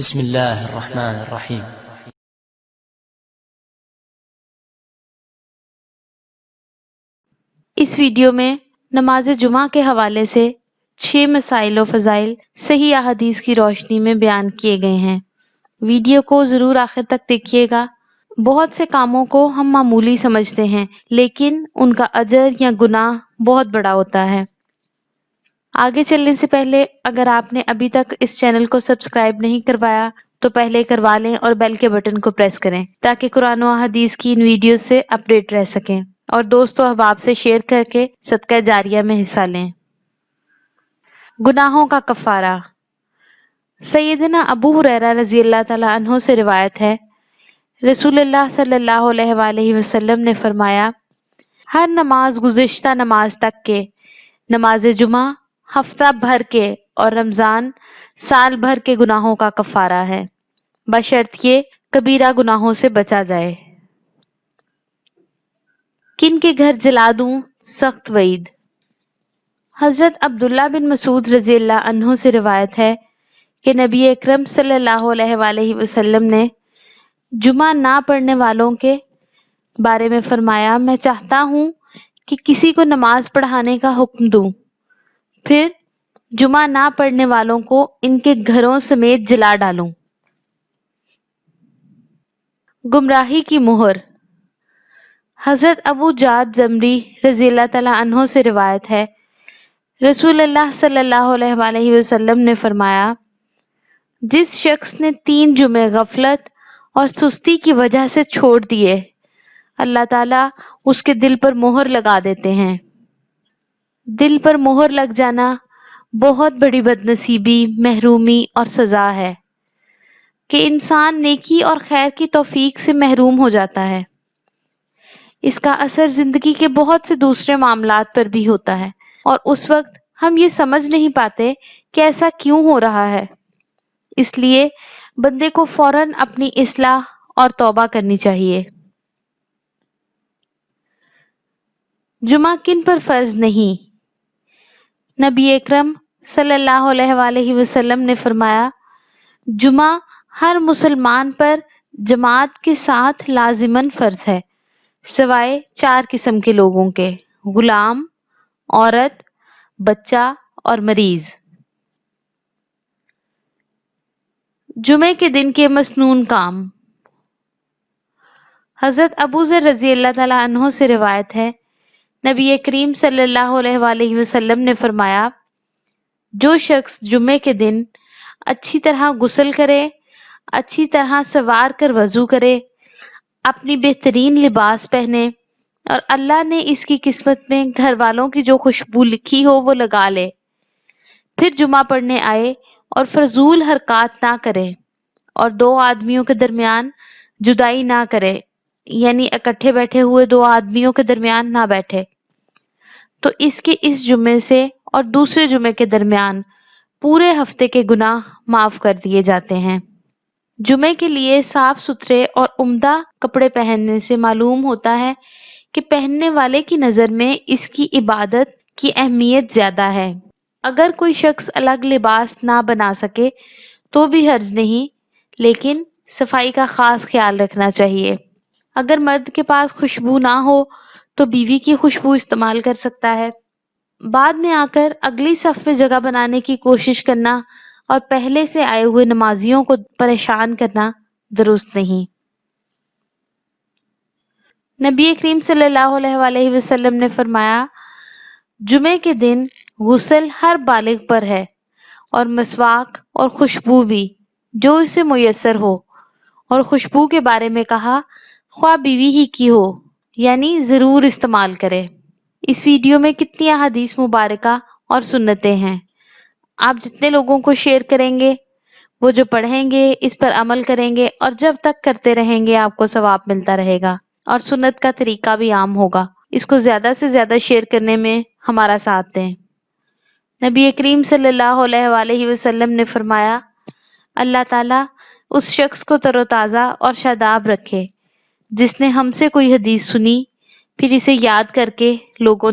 بسم اللہ الرحمن الرحیم۔ اس ویڈیو میں نماز جمعہ کے حوالے سے 6 مسائل و فضائل صحیح احادیث کی روشنی میں بیان کیے گئے ہیں۔ ویڈیو کو ضرور آخر تک دیکھیے گا۔ بہت سے کاموں کو ہم معمولی سمجھتے ہیں لیکن ان کا اجر یا گناہ بہت بڑا ہوتا ہے۔ آگے چلنے سے پہلے اگر آپ نے ابھی تک اس چینل کو سبسکرائب نہیں کروایا تو پہلے کروا لیں اور بیل کے بٹن کو پریس کریں تاکہ قرآن و حدیث کی ان ویڈیوز سے اپڈیٹ رہ سکیں، اور دوست و احباب سے شیئر کر کے صدقہ جاریہ میں حصہ لیں۔ گناہوں کا کفارہ۔ سیدنا ابو ہریرہ رضی اللہ تعالیٰ عنہ سے روایت ہے، رسول اللہ صلی اللہ علیہ وآلہ وسلم نے فرمایا، ہر نماز گزشتہ نماز تک کے، نماز جمعہ ہفتہ بھر کے اور رمضان سال بھر کے گناہوں کا کفارہ ہے، بشرط یہ کبیرہ گناہوں سے بچا جائے۔ کن کے گھر جلا دوں؟ سخت وعید۔ حضرت عبداللہ بن مسعود رضی اللہ عنہ سے روایت ہے کہ نبی اکرم صلی اللہ علیہ وآلہ وسلم نے جمعہ نہ پڑھنے والوں کے بارے میں فرمایا، میں چاہتا ہوں کہ کسی کو نماز پڑھانے کا حکم دوں، پھر جمعہ نہ پڑھنے والوں کو ان کے گھروں سمیت جلا ڈالوں۔ گمراہی کی مہر۔ حضرت ابو جعد زمری رضی اللہ تعالیٰ عنہ سے روایت ہے، رسول اللہ صلی اللہ علیہ وآلہ وسلم نے فرمایا، جس شخص نے 3 جمعے غفلت اور سستی کی وجہ سے چھوڑ دیے، اللہ تعالیٰ اس کے دل پر مہر لگا دیتے ہیں۔ دل پر مہر لگ جانا بہت بڑی بد نصیبی، محرومی اور سزا ہے کہ انسان نیکی اور خیر کی توفیق سے محروم ہو جاتا ہے۔ اس کا اثر زندگی کے بہت سے دوسرے معاملات پر بھی ہوتا ہے، اور اس وقت ہم یہ سمجھ نہیں پاتے کہ ایسا کیوں ہو رہا ہے۔ اس لیے بندے کو فوراً اپنی اصلاح اور توبہ کرنی چاہیے۔ جمعہ کن پر فرض نہیں؟ نبی اکرم صلی اللہ علیہ وآلہ وسلم نے فرمایا، جمعہ ہر مسلمان پر جماعت کے ساتھ لازماً فرض ہے، سوائے 4 قسم کے لوگوں کے: غلام، عورت، بچہ اور مریض۔ جمعے کے دن کے مسنون کام۔ حضرت ابو ذر رضی اللہ تعالیٰ عنہ سے روایت ہے، نبی کریم صلی اللہ علیہ وآلہ وسلم نے فرمایا، جو شخص جمعے کے دن اچھی طرح غسل کرے، اچھی طرح سنوار کر وضو کرے، اپنی بہترین لباس پہنے، اور اللہ نے اس کی قسمت میں گھر والوں کی جو خوشبو لکھی ہو وہ لگا لے، پھر جمعہ پڑھنے آئے اور فضول حرکات نہ کرے، اور 2 آدمیوں کے درمیان جدائی نہ کرے، یعنی اکٹھے بیٹھے ہوئے 2 آدمیوں کے درمیان نہ بیٹھے، تو اس کے اس جمعے سے اور دوسرے جمعے کے درمیان پورے ہفتے کے گناہ معاف کر دیے جاتے ہیں۔ جمعے کے لیے صاف ستھرے اور عمدہ کپڑے پہننے سے معلوم ہوتا ہے کہ پہننے والے کی نظر میں اس کی عبادت کی اہمیت زیادہ ہے۔ اگر کوئی شخص الگ لباس نہ بنا سکے تو بھی حرج نہیں، لیکن صفائی کا خاص خیال رکھنا چاہیے۔ اگر مرد کے پاس خوشبو نہ ہو تو بیوی کی خوشبو استعمال کر سکتا ہے۔ بعد میں آ کر اگلی صف میں جگہ بنانے کی کوشش کرنا اور پہلے سے آئے ہوئے نمازیوں کو پریشان کرنا درست نہیں۔ نبی کریم صلی اللہ علیہ وآلہ وسلم نے فرمایا، جمعے کے دن غسل ہر بالغ پر ہے، اور مسواک اور خوشبو بھی، جو اسے میسر ہو، اور خوشبو کے بارے میں کہا، خواہ بیوی ہی کی ہو، یعنی ضرور استعمال کرے۔ اس ویڈیو میں کتنی احادیث مبارکہ اور سنتیں ہیں۔ آپ جتنے لوگوں کو شیئر کریں گے، وہ جو پڑھیں گے، اس پر عمل کریں گے، اور جب تک کرتے رہیں گے آپ کو ثواب ملتا رہے گا، اور سنت کا طریقہ بھی عام ہوگا۔ اس کو زیادہ سے زیادہ شیئر کرنے میں ہمارا ساتھ دیں۔ نبی کریم صلی اللہ علیہ وآلہ وسلم نے فرمایا، اللہ تعالیٰ اس شخص کو تر و تازہ اور شاداب رکھے جس نے ہم سے کوئی حدیث سنی، پھر اسے یاد کر کے لوگوں